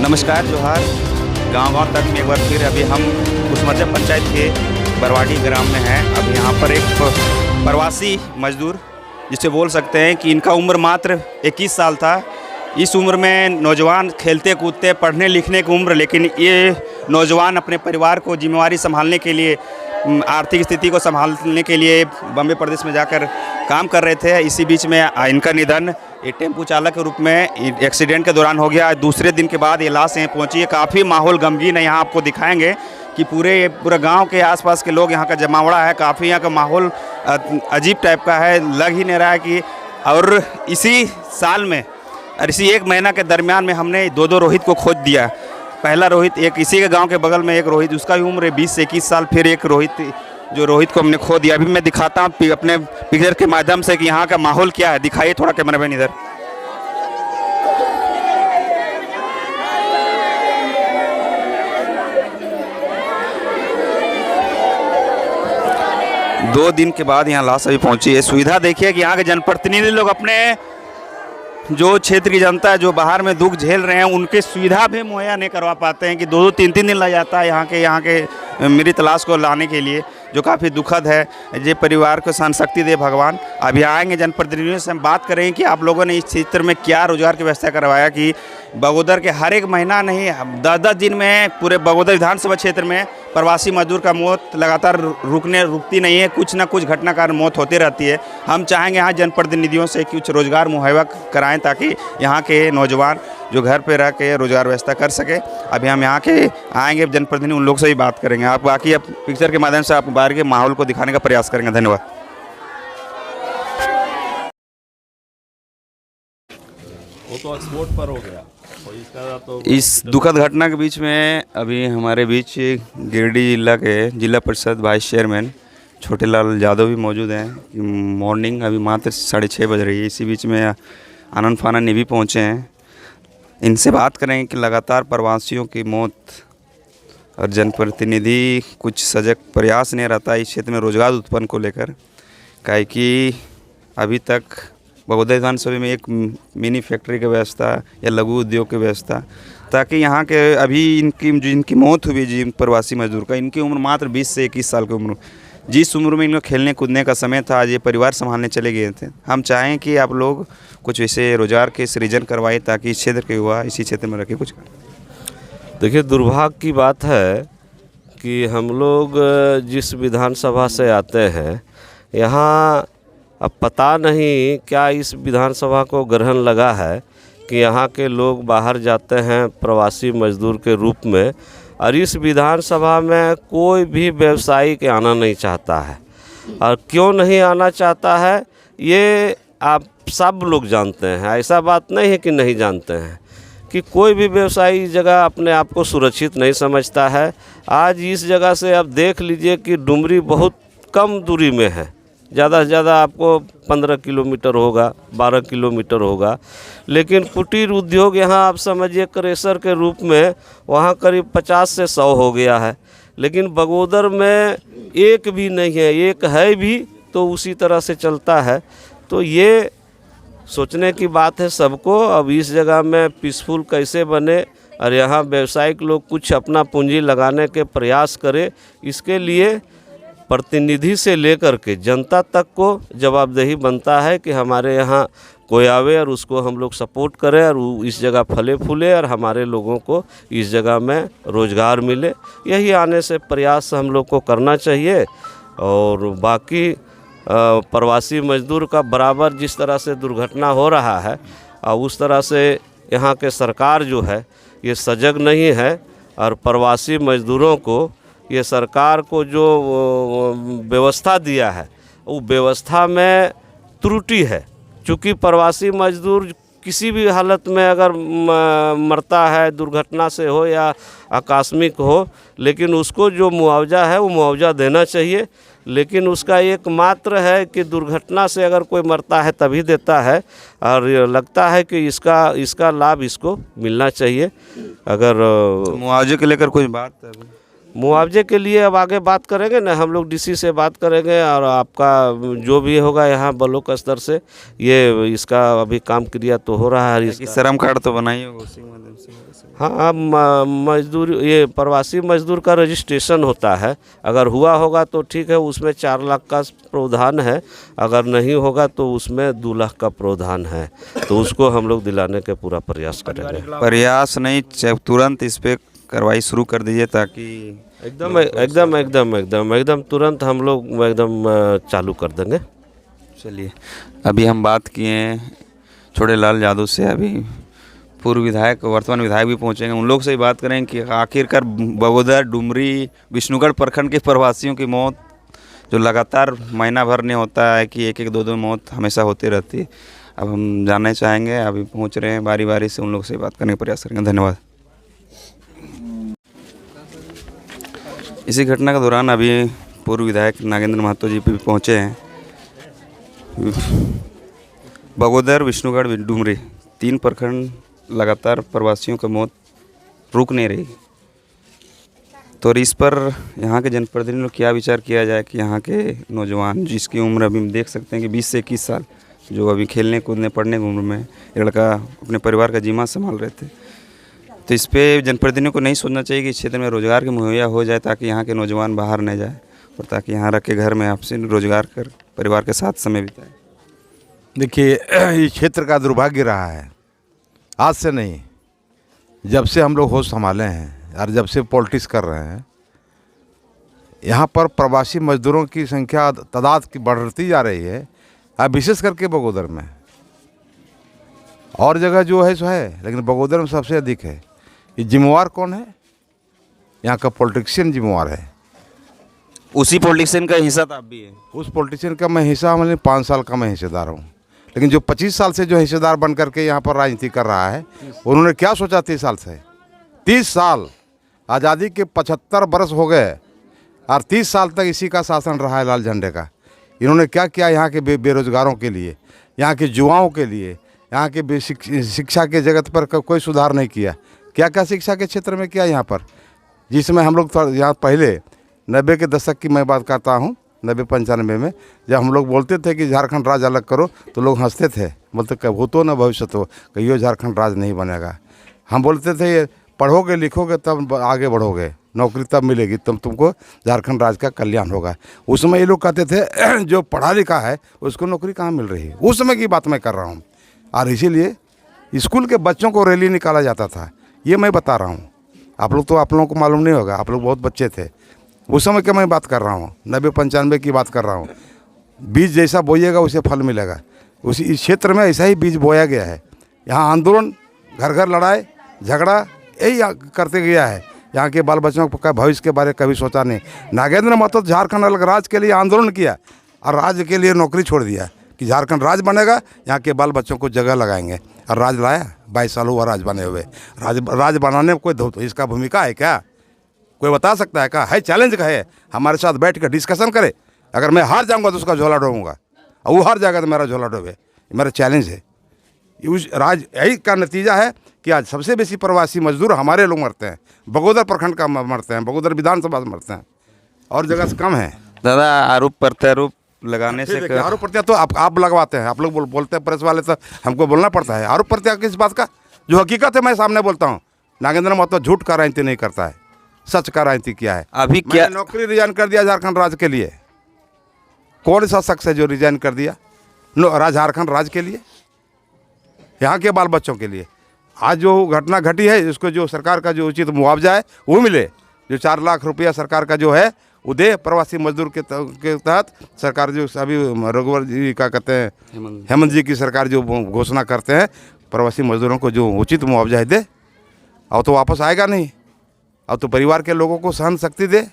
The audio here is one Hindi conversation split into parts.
नमस्कार जोहार। गांव-गांव तक में एक बार फिर अभी हम कुसमर्जा पंचायत के बरवाडी ग्राम में हैं। अभी यहाँ पर एक प्रवासी मजदूर जिसे बोल सकते हैं कि इनका उम्र मात्र 21 साल था। इस उम्र में नौजवान खेलते कूदते पढ़ने लिखने की उम्र, लेकिन ये नौजवान अपने परिवार को जिम्मेवारी संभालने के लिए, आर्थिक स्थिति को संभालने के लिए बॉम्बे प्रदेश में जाकर काम कर रहे थे। इसी बीच में इनका निधन एक टेम्पू चालक के रूप में एक्सीडेंट के दौरान हो गया। दूसरे दिन के बाद ये लाश यहाँ पहुँची है। काफ़ी माहौल गमगीन है। यहाँ आपको दिखाएंगे कि पूरे गांव के आसपास के लोग यहाँ का जमावड़ा है। काफ़ी यहाँ का माहौल अजीब टाइप का है। लग ही नहीं रहा है कि, और इसी साल में और इसी एक महीना के दरमियान में हमने दो रोहित को खोज दिया। पहला रोहित एक इसी के गांव के बगल में एक रोहित, उसका भी उम्र 20 से 21 साल। फिर एक रोहित को हमने खो दिया। अभी मैं दिखाता हूँ अपने पिक्चर के माध्यम से कि यहाँ का माहौल क्या है। दिखाइए थोड़ा कैमरामैन इधर। दो दिन के बाद यहाँ लाश अभी पहुँची है। सुविधा देखिए कि यहाँ के जनप्रतिनिधि लोग अपने जो क्षेत्र की जनता है जो बाहर में दुख झेल रहे हैं उनके सुविधा भी मुहैया नहीं करवा पाते हैं कि 2-2 3-3 दिन लग जाता है यहाँ के मृत लाश को लाने के लिए, जो काफ़ी दुखद है। ये परिवार को सहन शक्ति दे भगवान। अभी आएंगे जनप्रतिनिधियों से हम बात करेंगे कि आप लोगों ने इस क्षेत्र में क्या रोजगार की व्यवस्था करवाया कि बगोदर के हर एक महीना नहीं 10-10 दिन में पूरे बगोदर विधानसभा क्षेत्र में प्रवासी मजदूर का मौत लगातार रुकती नहीं है। कुछ ना कुछ घटना कारण मौत होती रहती है। हम चाहेंगे यहाँ जनप्रतिनिधियों से कुछ रोजगार मुहैया कराएं ताकि यहाँ के नौजवान जो घर पे रह के रोजगार व्यवस्था कर सके। अभी हम यहाँ के आएंगे जनप्रतिनिधि, उन लोग से भी बात करेंगे। आप बाकी अब पिक्चर के माध्यम से आप बाहर के माहौल को दिखाने का प्रयास करेंगे। धन्यवाद। वो तो एक्सपोर्ट पर हो गया तो इसका तो इस दुखद घटना के बीच में अभी हमारे बीच गिरिडीह जिला के जिला परिषद वाइस चेयरमैन छोटेलाल यादव भी मौजूद हैं। मॉर्निंग अभी मात्र 6:30 बज रही है। इसी बीच में आनंद फानन ये भी पहुँचे हैं। इनसे बात करेंगे कि लगातार प्रवासियों की मौत और जनप्रतिनिधि कुछ सजग प्रयास नहीं रहता इस क्षेत्र में रोजगार उत्पन्न को लेकर। काहे कि अभी तक बगोदर विधानसभा में एक मिनी फैक्ट्री की व्यवस्था या लघु उद्योग की व्यवस्था, ताकि यहाँ के अभी जिनकी मौत हुई जिन प्रवासी मजदूर का, इनकी उम्र मात्र 20 से 21 साल की उम्र, जिस उम्र में इनको खेलने कूदने का समय था, आज ये परिवार संभालने चले गए थे। हम चाहें कि आप लोग कुछ ऐसे रोजगार के सृजन करवाए ताकि इस क्षेत्र के युवा इसी क्षेत्र में रखे कुछ करें। देखिए, दुर्भाग्य की बात है कि हम लोग जिस विधानसभा से आते हैं यहाँ अब पता नहीं क्या इस विधानसभा को ग्रहण लगा है कि यहाँ के लोग बाहर जाते हैं प्रवासी मजदूर के रूप में, और इस विधानसभा में कोई भी व्यवसायी आना नहीं चाहता है। और क्यों नहीं आना चाहता है ये आप सब लोग जानते हैं। ऐसा बात नहीं है कि नहीं जानते हैं कि कोई भी व्यवसायी जगह अपने आप को सुरक्षित नहीं समझता है। आज इस जगह से आप देख लीजिए कि डुमरी बहुत कम दूरी में है। ज़्यादा से ज़्यादा आपको 15 किलोमीटर होगा, 12 किलोमीटर होगा, लेकिन कुटीर उद्योग यहाँ आप समझिए क्रेशर के रूप में वहाँ करीब 50 से 100 हो गया है। लेकिन बगोदर में एक भी नहीं है, एक है भी तो उसी तरह से चलता है। तो ये सोचने की बात है सबको। अब इस जगह में पीसफुल कैसे बने और यहाँ व्यावसायिक लोग कुछ अपना पूंजी लगाने के प्रयास करें, इसके लिए प्रतिनिधि से लेकर के जनता तक को जवाबदेही बनता है कि हमारे यहाँ कोई आवे और उसको हम लोग सपोर्ट करें और इस जगह फले फूले और हमारे लोगों को इस जगह में रोज़गार मिले। यही आने से प्रयास हम लोग को करना चाहिए। और बाकी प्रवासी मजदूर का बराबर जिस तरह से दुर्घटना हो रहा है और उस तरह से यहाँ के सरकार जो है ये सजग नहीं है। और प्रवासी मजदूरों को ये सरकार को जो व्यवस्था दिया है वो व्यवस्था में त्रुटि है। चूँकि प्रवासी मजदूर किसी भी हालत में अगर मरता है, दुर्घटना से हो या आकस्मिक हो, लेकिन उसको जो मुआवजा है वो मुआवजा देना चाहिए। लेकिन उसका एकमात्र है कि दुर्घटना से अगर कोई मरता है तभी देता है, और लगता है कि इसका लाभ इसको मिलना चाहिए। अगर मुआवजे के लेकर कोई बात है? मुआवजे के लिए अब आगे बात करेंगे ना, हम लोग डीसी से बात करेंगे और आपका जो भी होगा यहाँ ब्लॉक स्तर से ये इसका अभी काम क्रिया तो हो रहा है। कि श्रम कार्ड तो बनाई होगा उसी के माध्यम से। हाँ, मजदूर ये प्रवासी मजदूर का रजिस्ट्रेशन होता है, अगर हुआ होगा तो ठीक है, उसमें 4 लाख का प्रावधान है, अगर नहीं होगा तो उसमें 2 लाख का प्रावधान है, तो उसको हम लोग दिलाने के पूरा प्रयास करेंगे। प्रयास नहीं, तुरंत इस पे कार्रवाई शुरू कर दीजिए ताकि एकदम तुरंत हम लोग एकदम चालू कर देंगे। चलिए, अभी हम बात किए हैं छोटे लाल यादव से, अभी पूर्व विधायक वर्तमान विधायक भी पहुंचेंगे, उन लोग से ही बात करें कि आखिरकार बगोदर, डुमरी, विष्णुगढ़ प्रखंड के प्रवासियों की मौत जो लगातार महीना भर नहीं होता है कि एक एक दो मौत हमेशा होती रहती है। अब हम जानना चाहेंगे, अभी पहुंच रहे हैं, बारी बारी से उन लोग से बात करने का प्रयास करेंगे। धन्यवाद। इसी घटना के दौरान अभी पूर्व विधायक नागेंद्र महतो जी भी पहुँचे हैं। बगोदर, विष्णुगढ़, डुमरी 3 प्रखंड लगातार प्रवासियों की मौत रुक नहीं रही, तो इस पर यहाँ के जनप्रतिनिधियों को क्या विचार किया जाए कि यहाँ के नौजवान जिसकी उम्र अभी हम देख सकते हैं कि 20 से 21 साल, जो अभी खेलने कूदने पढ़ने की उम्र में एक लड़का अपने परिवार का जीमा संभाल रहे थे, तो इस पर जनप्रतिनिधियों को नहीं सोचना चाहिए कि इस क्षेत्र में रोज़गार की मुहैया हो जाए ताकि यहाँ के नौजवान बाहर न जाए और ताकि यहाँ रख के घर में आपसे रोज़गार कर परिवार के साथ समय बिताए। देखिए, ये क्षेत्र का दुर्भाग्य रहा है, आज से नहीं, जब से हम लोग होश संभाले हैं और जब से पॉलिटिक्स कर रहे हैं, यहाँ पर प्रवासी मजदूरों की संख्या तादाद की बढ़ती जा रही है। अब विशेष करके बगोदर में, और जगह जो है सो है, लेकिन बगोदर में सबसे अधिक है। ये जिम्मेवार कौन है? यहाँ का पॉलिटिशियन जिम्मेवार है। उसी पॉलिटिशियन का हिस्सा तो आप भी है। उस पॉलिटिशियन का मैं हिस्सा, मतलब 5 साल का मैं हिस्सेदार हूँ, लेकिन जो 25 साल से जो हिस्सेदार बन करके यहाँ पर राजनीति कर रहा है, उन्होंने क्या सोचा 30 साल से? 30 साल आज़ादी के 75 बरस हो गए और 30 साल तक इसी का शासन रहा है लाल झंडे का। इन्होंने क्या किया यहाँ के बेरोजगारों के लिए, यहाँ के युवाओं के लिए, यहाँ के शिक्षा के जगत पर कोई सुधार नहीं किया। क्या क्या शिक्षा के क्षेत्र में किया यहाँ पर, जिसमें हम लोग यहाँ पहले 90 के दशक की मैं बात करता हूँ, 90-95 में जब हम लोग बोलते थे कि झारखंड राज्य अलग करो, तो लोग हंसते थे, बोलते कब हो तो ना भविष्य तो कहियो झारखंड राज्य नहीं बनेगा। हम बोलते थे पढ़ोगे लिखोगे तब आगे बढ़ोगे, नौकरी तब मिलेगी, तब तुमको झारखंड राज्य का कल्याण होगा। उस समय ये लोग कहते थे जो पढ़ा लिखा है उसको नौकरी कहाँ मिल रही है, उस समय की बात मैं कर रहा हूँ। और इसीलिए स्कूल के बच्चों को रैली निकाला जाता था, ये मैं बता रहा हूँ। आप लोगों को मालूम नहीं होगा, आप लोग बहुत बच्चे थे उस समय की मैं बात कर रहा हूँ, 90-95 की बात कर रहा हूँ। बीज जैसा बोइएगा उसे फल मिलेगा, उसी इस क्षेत्र में ऐसा ही बीज बोया गया है। यहाँ आंदोलन, घर घर लड़ाई झगड़ा यही करते गया है। यहाँ के बाल बच्चों का भविष्य के बारे में कभी सोचा नहीं। नागेंद्र महतो झारखंड अलग राज्य के लिए आंदोलन किया और राज्य के लिए नौकरी छोड़ दिया कि झारखंड राज्य बनेगा, यहाँ के बाल बच्चों को जगह लगाएंगे, और राज लाया। 22 साल हुआ राज बने हुए। राज बनाने में कोई इसका भूमिका है क्या? कोई बता सकता है क्या? है चैलेंज का है, हमारे साथ बैठ कर डिस्कशन करे। अगर मैं हार जाऊंगा तो उसका झोला डोबूंगा, और वो हार जाएगा तो मेरा झोला डोबे। मेरा चैलेंज है। उस राज यही का नतीजा है कि आज सबसे बेसी प्रवासी मजदूर हमारे लोग मरते हैं, बगोदर प्रखंड का मरते हैं, बगोदर विधानसभा से मरते हैं, और जगह से कम है। दादा, आरोप प्रत्यारोप लगाने से आरोप प्रत्यारोप तो आप लगवाते हैं, आप लोग बोलते हैं प्रेस वाले, तो हमको बोलना पड़ता है। आरोप प्रत्यारोप किस बात का? जो हकीकत है मैं सामने बोलता हूँ। नागेंद्र महतो झूठ का राजनीति नहीं करता है, सच का राजनीति किया है। अभी क्या नौकरी रिजाइन कर दिया झारखंड राज्य के लिए? कौन सा शख्स है जो रिजाइन कर दिया झारखंड राज्य के लिए, यहाँ के बाल बच्चों के लिए? आज जो घटना घटी है, इसको जो सरकार का जो उचित मुआवजा है वो मिले। जो 4 लाख रुपया सरकार का जो है वो दे प्रवासी मजदूर के तहत। सरकार जो अभी रघुवर जी का कहते हैं, हेमंत जी की सरकार जो घोषणा करते हैं, प्रवासी मजदूरों को जो उचित मुआवजा है दे। अब तो वापस आएगा नहीं, अब तो परिवार के लोगों को सहन शक्ति दे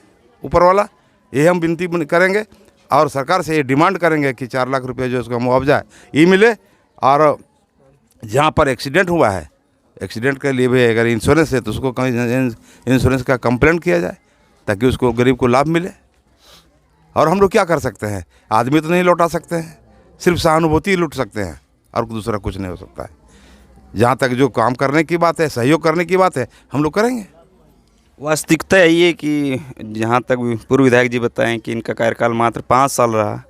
ऊपर वाला। ये हम विनती करेंगे और सरकार से ये डिमांड करेंगे कि 4 लाख रुपये जो उसका मुआवजा है ये मिले। और जहाँ पर एक्सीडेंट हुआ है, एक्सीडेंट के लिए भी अगर इंश्योरेंस है तो उसको इंश्योरेंस का कंप्लेंट किया जाए ताकि उसको गरीब को लाभ मिले। और हम लोग क्या कर सकते हैं? आदमी तो नहीं लौटा सकते हैं, सिर्फ सहानुभूति लूट सकते हैं, और दूसरा कुछ नहीं हो सकता है। जहाँ तक जो काम करने की बात है, सहयोग करने की बात है, हम लोग करेंगे। वास्तविकता यही है कि जहाँ तक पूर्व विधायक जी बताएं कि इनका कार्यकाल मात्र 5 साल रहा,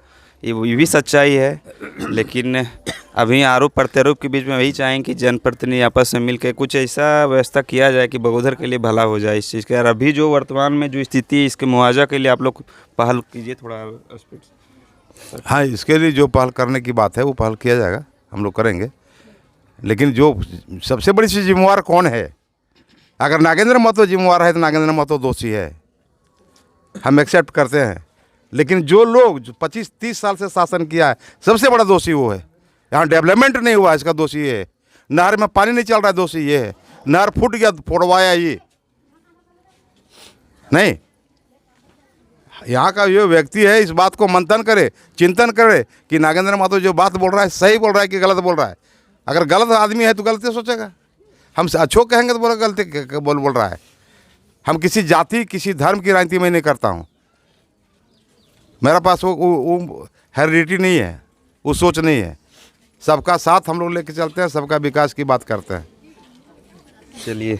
ये भी सच्चाई है। लेकिन अभी आरोप प्रत्यारोप के बीच में वही चाहें कि जनप्रतिनिधि आपस में मिलकर कुछ ऐसा व्यवस्था किया जाए कि बगोदर के लिए भला हो जाए इस चीज़ का। और अभी जो वर्तमान में जो स्थिति है, इसके मुआवजा के लिए आप लोग पहल कीजिए थोड़ा स्पीड। हाँ, इसके लिए जो पहल करने की बात है वो पहल किया जाएगा, हम लोग करेंगे। लेकिन जो सबसे बड़ी चीज़ जिम्मेवार कौन है? अगर नागेंद्र महतो जिम्मेवार है तो नागेंद्र महतो दोषी है, हम एक्सेप्ट करते हैं। लेकिन जो लोग जो 25-30 साल से शासन किया है, सबसे बड़ा दोषी वो है। यहाँ डेवलपमेंट नहीं हुआ, इसका दोषी ये है। नहर में पानी नहीं चल रहा है, दोषी ये है। नहर फूट गया, फोड़वाया ये नहीं। यहाँ का जो व्यक्ति है इस बात को मंथन करे, चिंतन करे कि नागेंद्र महतो जो बात बोल रहा है सही बोल रहा है कि गलत बोल रहा है। अगर गलत आदमी है तो गलती सोचेगा, हम अच्छो कहेंगे तो बोला गलती बोल रहा है। हम किसी जाति किसी धर्म की राजनीति में नहीं करता हूँ। मेरा पास वो हेरिडिटी नहीं है, वो सोच नहीं है। सबका साथ हम लोग लेके चलते हैं, सबका विकास की बात करते हैं। चलिए,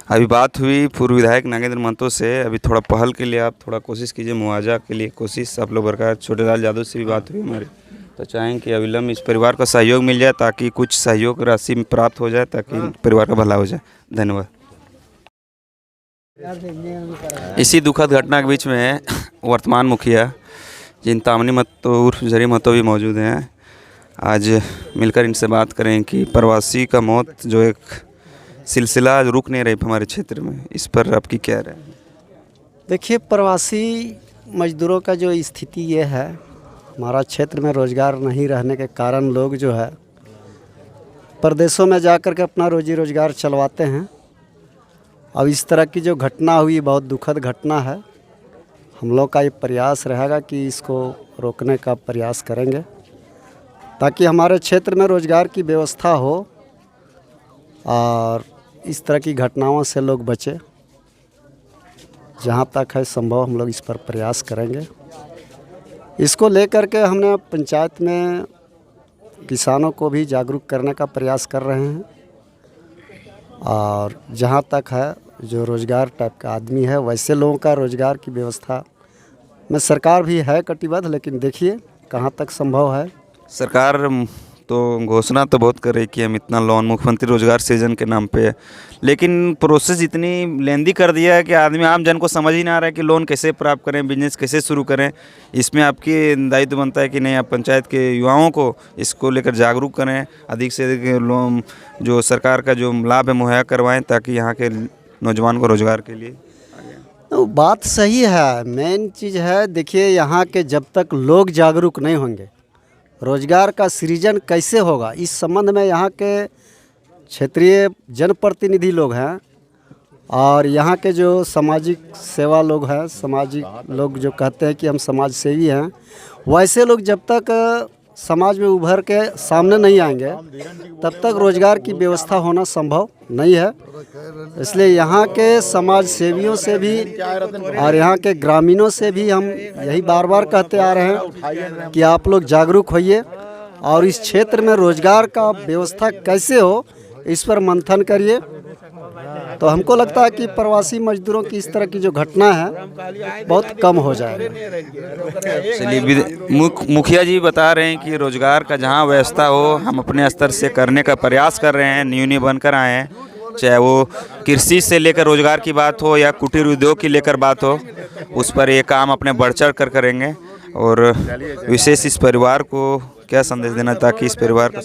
अभी बात हुई पूर्व विधायक नागेंद्र महतो से। अभी थोड़ा पहल के लिए आप थोड़ा कोशिश कीजिए, मुआवजा के लिए कोशिश आप लोग बरकरार। छोटेलाल यादव से भी बात हुई हमारी, तो चाहें कि अविलंब इस परिवार का सहयोग मिल जाए ताकि कुछ सहयोग राशि प्राप्त हो जाए ताकि परिवार का भला हो जाए। धन्यवाद। इसी दुखद घटना के बीच में वर्तमान मुखिया चिंतामणि महतो उर्फ जरी महतो भी मौजूद हैं। आज मिलकर इनसे बात करें कि प्रवासी का मौत जो एक सिलसिला रुक नहीं रही हमारे क्षेत्र में, इस पर आपकी क्या राय है? देखिए, प्रवासी मजदूरों का जो स्थिति ये है, हमारा क्षेत्र में रोज़गार नहीं रहने के कारण लोग जो है प्रदेशों में जा कर के अपना रोजी रोज़गार चलवाते हैं। अब इस तरह की जो घटना हुई बहुत दुखद घटना है। हम लोग का ये प्रयास रहेगा कि इसको रोकने का प्रयास करेंगे ताकि हमारे क्षेत्र में रोज़गार की व्यवस्था हो और इस तरह की घटनाओं से लोग बचे। जहाँ तक है संभव हम लोग इस पर प्रयास करेंगे। इसको लेकर के हमने पंचायत में किसानों को भी जागरूक करने का प्रयास कर रहे हैं। और जहाँ तक है जो रोज़गार टाइप का आदमी है वैसे लोगों का रोज़गार की व्यवस्था में सरकार भी है कटिबद्ध, लेकिन देखिए कहाँ तक संभव है। सरकार तो घोषणा तो बहुत कर रही कि हम इतना लोन मुख्यमंत्री रोजगार सृजन के नाम पे, लेकिन प्रोसेस इतनी लेंदी कर दिया है कि आदमी आम जन को समझ ही ना आ रहा है कि लोन कैसे प्राप्त करें, बिजनेस कैसे शुरू करें। इसमें आपकी दायित्व बनता है कि नहीं, आप पंचायत के युवाओं को इसको लेकर जागरूक करें, अधिक से अधिक लोन जो सरकार का जो लाभ है मुहैया करवाएं ताकि यहाँ के नौजवान को रोज़गार के लिए। तो बात सही है, मेन चीज़ है। देखिए, यहाँ के जब तक लोग जागरूक नहीं होंगे रोज़गार का सृजन कैसे होगा, इस संबंध में यहाँ के क्षेत्रीय जनप्रतिनिधि लोग हैं और यहाँ के जो सामाजिक सेवा लोग हैं, सामाजिक लोग जो कहते हैं कि हम समाज सेवी हैं, वैसे लोग जब तक समाज में उभर के सामने नहीं आएंगे तब तक रोज़गार की व्यवस्था होना संभव नहीं है। इसलिए यहाँ के समाज सेवियों से भी और यहाँ के ग्रामीणों से भी हम यही बार बार कहते आ रहे हैं कि आप लोग जागरूक होइए और इस क्षेत्र में रोज़गार का व्यवस्था कैसे हो इस पर मंथन करिए। तो हमको लगता है कि प्रवासी मजदूरों की इस तरह की जो घटना है बहुत कम हो जाएगा। चलिए, मुखिया जी बता रहे हैं कि रोज़गार का जहां व्यवस्था हो हम अपने स्तर से करने का प्रयास कर रहे हैं, न्यूनी बनकर आए हैं। चाहे वो कृषि से लेकर रोज़गार की बात हो या कुटीर उद्योग की लेकर बात हो, उस पर ये काम अपने बढ़ चढ़ कर करेंगे। और विशेष इस परिवार को क्या संदेश देना ताकि इस परिवार का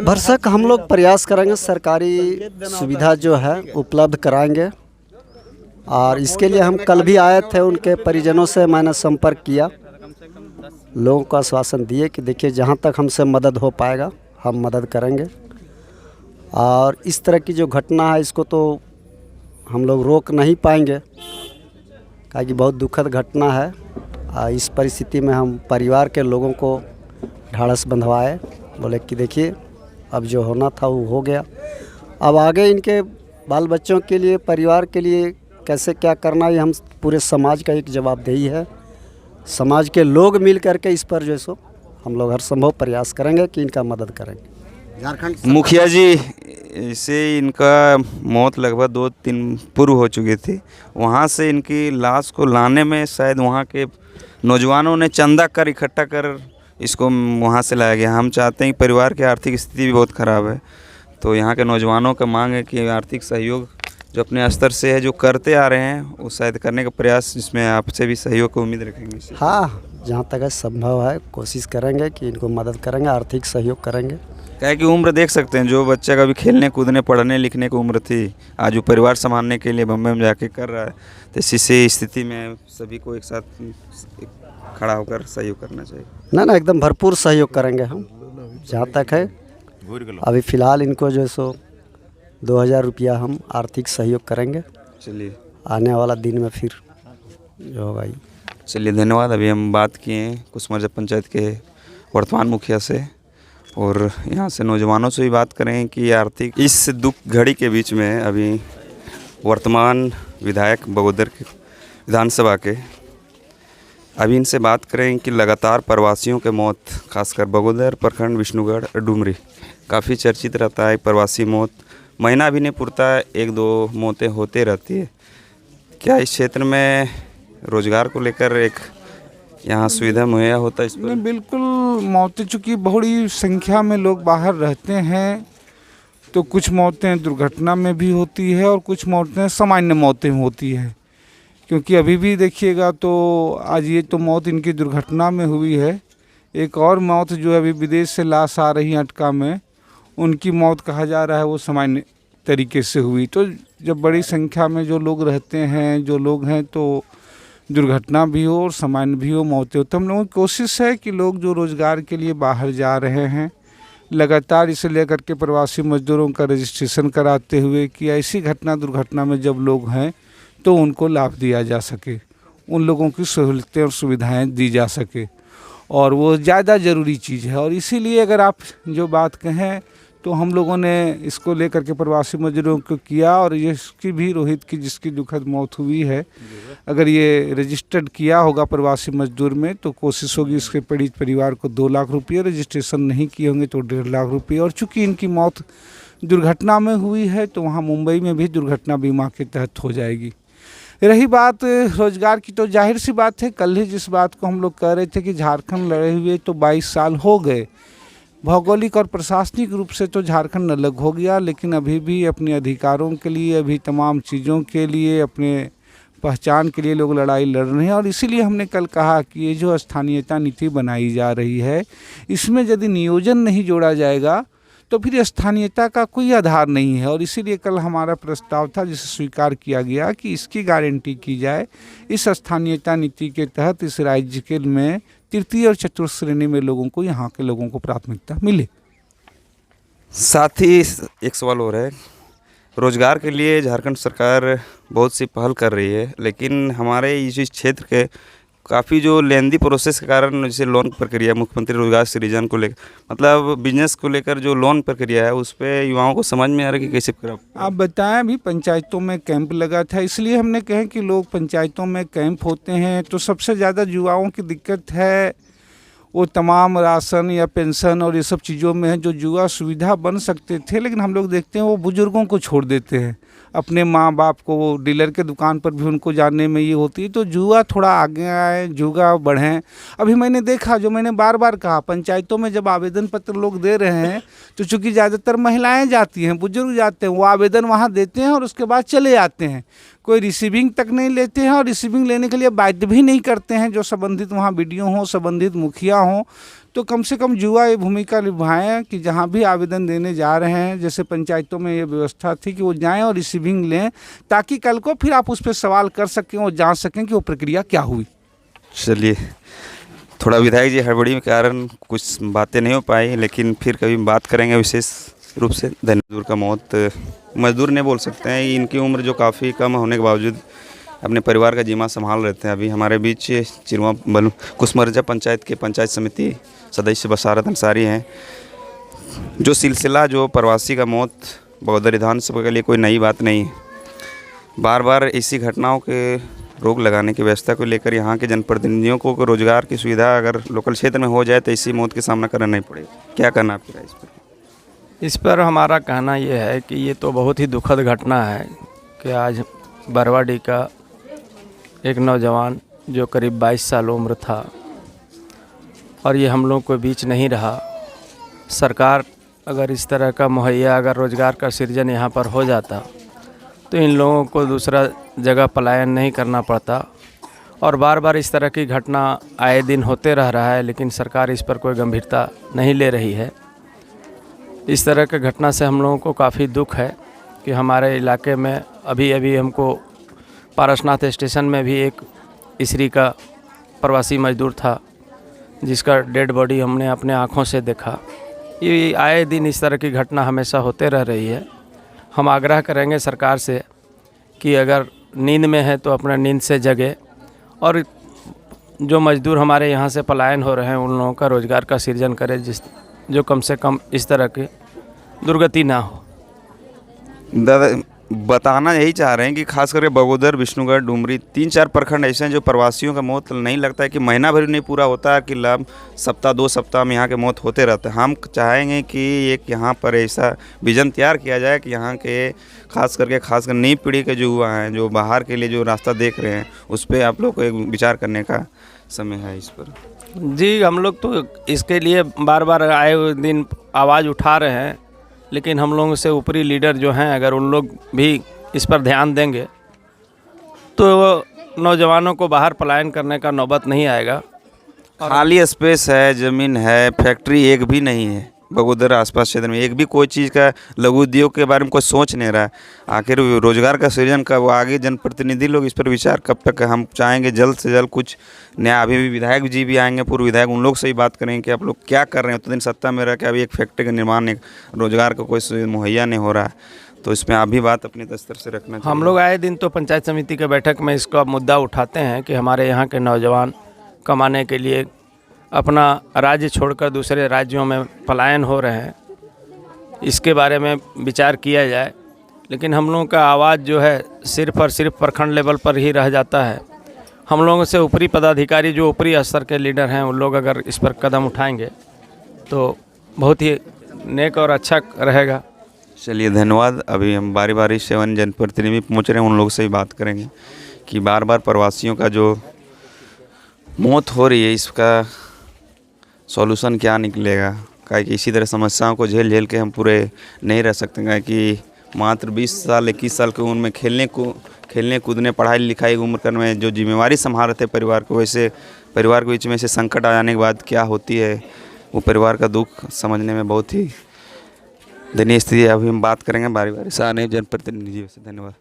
भरसक हम लोग प्रयास करेंगे, सरकारी सुविधा जो है उपलब्ध कराएंगे। और इसके लिए हम कल भी आए थे, उनके परिजनों से मैंने संपर्क किया, लोगों को आश्वासन दिए कि देखिए जहाँ तक हमसे मदद हो पाएगा हम मदद करेंगे। और इस तरह की जो घटना है इसको तो हम लोग रोक नहीं पाएंगे, क्योंकि बहुत दुखद घटना है। इस परिस्थिति में हम परिवार के लोगों को ढाढ़स बंधवाए, बोले कि देखिए अब जो होना था वो हो गया, अब आगे इनके बाल बच्चों के लिए, परिवार के लिए कैसे क्या करना, ये हम पूरे समाज का एक जवाबदेही है। समाज के लोग मिल करके इस पर जो सो हम लोग हर संभव प्रयास करेंगे कि इनका मदद करेंगे। मुखिया जी इसे इनका मौत लगभग 2-3 पूर्व हो चुकी थी। वहाँ से इनकी लाश को लाने में शायद वहाँ के नौजवानों ने चंदा कर इकट्ठा कर इसको वहाँ से लाया गया। हम चाहते हैं कि परिवार की आर्थिक स्थिति भी बहुत ख़राब है, तो यहाँ के नौजवानों का मांग है कि आर्थिक सहयोग जो अपने स्तर से है जो करते आ रहे हैं वो शायद करने का प्रयास, जिसमें आपसे भी सहयोग की उम्मीद रखेंगे। हाँ, जहाँ तक है संभव है कोशिश करेंगे कि इनको मदद करेंगे, आर्थिक सहयोग करेंगे। क्या है कि उम्र देख सकते हैं, जो बच्चा कभी खेलने कूदने पढ़ने लिखने की उम्र थी, आज वो परिवार संभालने के लिए बम्बई में जाके कर रहा है। तो इसी स्थिति में सभी को एक साथ खड़ा होकर सहयोग करना चाहिए। ना एकदम भरपूर सहयोग करेंगे हम। जहाँ तक है अभी फ़िलहाल इनको जो सो 2000 रुपया हम आर्थिक सहयोग करेंगे। चलिए, आने वाला दिन में फिर जो होगा। चलिए, धन्यवाद। अभी हम बात किए कुसमरजा पंचायत के वर्तमान मुखिया से, और यहाँ से नौजवानों से भी बात करें कि आर्थिक इस दुख घड़ी के बीच में अभी वर्तमान विधायक बगोदर के विधानसभा के, अभी इनसे बात करें कि लगातार प्रवासियों के मौत, खासकर बगोदर प्रखंड, विष्णुगढ़, डुमरी काफ़ी चर्चित रहता है। प्रवासी मौत महीना भी नहीं पुरता, 1-2 मौतें होते रहती है। क्या इस क्षेत्र में रोजगार को लेकर एक यहाँ सुविधा मुहैया होता है इस पर? नहीं, बिल्कुल मौतें, चूँकि बड़ी संख्या में लोग बाहर रहते हैं तो कुछ मौतें दुर्घटना में भी होती है और कुछ मौतें सामान्य मौतें होती है। क्योंकि अभी भी देखिएगा तो आज ये तो मौत इनकी दुर्घटना में हुई है, एक और मौत जो अभी विदेश से लाश आ रही है अटका में, उनकी मौत कहा जा रहा है वो सामान्य तरीके से हुई। तो जब बड़ी संख्या में जो लोग रहते हैं, जो लोग हैं, तो दुर्घटना भी हो और सामान्य भी हो, मौतें हो। तो हम लोगों की कोशिश है कि लोग जो रोज़गार के लिए बाहर जा रहे हैं, लगातार इसे लेकर के प्रवासी मजदूरों का रजिस्ट्रेशन कराते हुए कि ऐसी घटना दुर्घटना में जब लोग हैं तो उनको लाभ दिया जा सके, उन लोगों की सहूलतें और सुविधाएं दी जा सके, और वो ज़्यादा ज़रूरी चीज़ है। और इसीलिए अगर आप जो बात कहें तो हम लोगों ने इसको लेकर के प्रवासी मजदूरों को किया, और ये इसकी भी रोहित की जिसकी दुखद मौत हुई है, अगर ये रजिस्टर्ड किया होगा प्रवासी मजदूर में तो कोशिश होगी इसके पीड़ित परिवार को 2 लाख रुपये, रजिस्ट्रेशन नहीं किए होंगे तो 1.5 लाख रुपये। और चूँकि इनकी मौत दुर्घटना में हुई है तो वहाँ मुंबई में भी दुर्घटना बीमा के तहत हो जाएगी। रही बात रोजगार की, तो जाहिर सी बात है, कल ही जिस बात को हम लोग कह रहे थे कि झारखंड लड़े हुए तो 22 साल हो गए, भौगोलिक और प्रशासनिक रूप से तो झारखंड अलग हो गया, लेकिन अभी भी अपने अधिकारों के लिए, अभी तमाम चीज़ों के लिए, अपने पहचान के लिए लोग लड़ाई लड़ रहे हैं। और इसीलिए हमने कल कहा कि ये जो स्थानीयता नीति बनाई जा रही है, इसमें यदि नियोजन नहीं जोड़ा जाएगा तो फिर स्थानीयता का कोई आधार नहीं है। और इसीलिए कल हमारा प्रस्ताव था जिसे स्वीकार किया गया कि इसकी गारंटी की जाए, इस स्थानीयता नीति के तहत इस राज्य के में तृतीय और चतुर्थ श्रेणी में लोगों को, यहाँ के लोगों को प्राथमिकता मिले। साथ ही एक सवाल हो रहा है, रोजगार के लिए झारखंड सरकार बहुत सी पहल कर रही है, लेकिन हमारे इस क्षेत्र के काफ़ी जो लेंदी प्रोसेस के कारण, जैसे लोन प्रक्रिया, मुख्यमंत्री रोजगार सृजन को लेकर, मतलब बिजनेस को लेकर जो लोन प्रक्रिया है, उस पर युवाओं को समझ में आ रहा है कि कैसे करें। आप बताएं, अभी पंचायतों में कैंप लगा था, इसलिए हमने कहा कि लोग पंचायतों में कैंप होते हैं तो सबसे ज़्यादा युवाओं की दिक्कत है वो तमाम राशन या पेंशन और ये सब चीज़ों में है जो युवा सुविधा बन सकते थे, लेकिन हम लोग देखते हैं वो बुज़ुर्गों को छोड़ देते हैं, अपने माँ बाप को, वो डीलर के दुकान पर भी उनको जाने में ये होती है। तो युवा थोड़ा आगे आए, युवा बढ़ें। अभी मैंने देखा, जो मैंने बार बार कहा, पंचायतों में जब आवेदन पत्र लोग दे रहे हैं तो चूँकि ज़्यादातर महिलाएं जाती हैं, बुजुर्ग जाते हैं, वो आवेदन वहाँ देते हैं और उसके बाद चले आते हैं, कोई रिसीविंग तक नहीं लेते हैं और रिसीविंग लेने के लिए बाध्य भी नहीं करते हैं जो संबंधित वहाँ बीडीओ हों, संबंधित मुखिया हों। तो कम से कम युवा ये भूमिका निभाएं कि जहाँ भी आवेदन देने जा रहे हैं, जैसे पंचायतों में ये व्यवस्था थी कि वो जाएं और रिसीविंग लें, ताकि कल को फिर आप उस पर सवाल कर सकें और जान सकें कि वो प्रक्रिया क्या हुई। चलिए, थोड़ा विधायक जी हड़बड़ी के कारण कुछ बातें नहीं हो पाई, लेकिन फिर कभी बात करेंगे विशेष रूप से। मजदूर का मौत, मजदूर नहीं बोल सकते हैं, इनकी उम्र जो काफ़ी कम होने के बावजूद अपने परिवार का जिम्मा संभाल रहे थे। अभी हमारे बीच चिरवा कुसमरजा पंचायत के पंचायत समिति सदस्य बसारत अंसारी हैं। जो सिलसिला जो प्रवासी का मौत बगोदर विधानसभा के लिए कोई नई बात नहीं है, बार बार ऐसी घटनाओं के रोक लगाने की व्यवस्था को लेकर यहाँ के जनप्रतिनिधियों को रोजगार की सुविधा अगर लोकल क्षेत्र में हो जाए तो ऐसी मौत का सामना करना नहीं पड़ेगा। क्या करना आपकी राय इस पर? इस पर हमारा कहना ये है कि ये तो बहुत ही दुखद घटना है कि आज बरवाडी का एक नौजवान जो करीब 22 साल उम्र था और ये हम लोग के बीच नहीं रहा। सरकार अगर इस तरह का मुहैया अगर रोज़गार का सृजन यहाँ पर हो जाता तो इन लोगों को दूसरा जगह पलायन नहीं करना पड़ता। और बार बार इस तरह की घटना आए दिन होते रह रहा है, लेकिन सरकार इस पर कोई गंभीरता नहीं ले रही है। इस तरह की घटना से हम लोगों को काफ़ी दुख है कि हमारे इलाके में अभी अभी हमको पारसनाथ स्टेशन में भी एक इसरी का प्रवासी मजदूर था जिसका डेड बॉडी हमने अपने आँखों से देखा। ये आए दिन इस तरह की घटना हमेशा होते रह रही है। हम आग्रह करेंगे सरकार से कि अगर नींद में है तो अपना नींद से जगे और जो मजदूर हमारे यहाँ से पलायन हो रहे हैं उन लोगों का रोज़गार का सृजन करे, जो कम से कम इस तरह की दुर्गति ना हो। दादा बताना यही चाह रहे हैं कि खास करके बगोदर, विष्णुगढ़, डुमरी 3-4 प्रखंड ऐसे हैं जो प्रवासियों का मौत नहीं लगता है कि महीना भर नहीं पूरा होता है कि लाभ सप्ताह 2 सप्ताह में यहाँ के मौत होते रहते हैं। हम चाहेंगे कि एक यहाँ पर ऐसा विज़न तैयार किया जाए कि यहाँ के खासकर नई पीढ़ी के जो युवा हैं जो बाहर के लिए जो रास्ता देख रहे हैं उस पर आप लोग को एक विचार करने का समय है इस पर। जी, हम लोग तो इसके लिए बार बार आए दिन आवाज़ उठा रहे हैं, लेकिन हम लोगों से ऊपरी लीडर जो हैं अगर उन लोग भी इस पर ध्यान देंगे तो नौजवानों को बाहर पलायन करने का नौबत नहीं आएगा। खाली स्पेस है, ज़मीन है, फैक्ट्री एक भी नहीं है बगोदर आसपास क्षेत्र में, एक भी कोई चीज़ का लघु उद्योग के बारे में कोई सोच नहीं रहा है। आखिर रोज़गार का सृजन कब आगे जनप्रतिनिधि लोग इस पर विचार कब तक। हम चाहेंगे जल्द से जल्द कुछ नया। अभी भी विधायक जी भी आएंगे, पूर्व विधायक, उन लोग से ही बात करेंगे कि आप लोग क्या कर रहे हैं। उतने दिन सत्ता में रह के अभी एक फैक्ट्री का निर्माण, एक रोज़गार का कोई मुहैया नहीं हो रहा है, तो इसमें आप भी बात अपने स्तर से रखना चाहिए। हम लोग आए दिन तो पंचायत समिति के बैठक में इसका मुद्दा उठाते हैं कि हमारे यहाँ के नौजवान कमाने के लिए अपना राज्य छोड़कर दूसरे राज्यों में पलायन हो रहे हैं, इसके बारे में विचार किया जाए। लेकिन हम लोगों का आवाज़ जो है सिर्फ और सिर्फ प्रखंड लेवल पर ही रह जाता है। हम लोगों से ऊपरी पदाधिकारी जो ऊपरी स्तर के लीडर हैं उन लोग अगर इस पर कदम उठाएंगे तो बहुत ही नेक और अच्छा रहेगा। चलिए धन्यवाद। अभी हम बारी बारी से वन जनप्रतिनिधि पहुँच रहे हैं, उन लोग से ही बात करेंगे कि बार बार प्रवासियों का जो मौत हो रही है इसका सॉल्यूशन क्या निकलेगा। क्या कि इसी तरह समस्याओं को झेल के हम पूरे नहीं रह सकते हैं कि मात्र 20 साल 21 साल की उम्र में खेलने कूदने पढ़ाई लिखाई की उम्र करने में जो जिम्मेवारी संभाल रहे थे परिवार को, वैसे परिवार के बीच में से संकट आ जाने के बाद क्या होती है वो परिवार का दुख समझने में बहुत ही दयनीय स्थिति है। अभी हम बात करेंगे बारी बारी से आने जनप्रतिनिधियों से। धन्यवाद।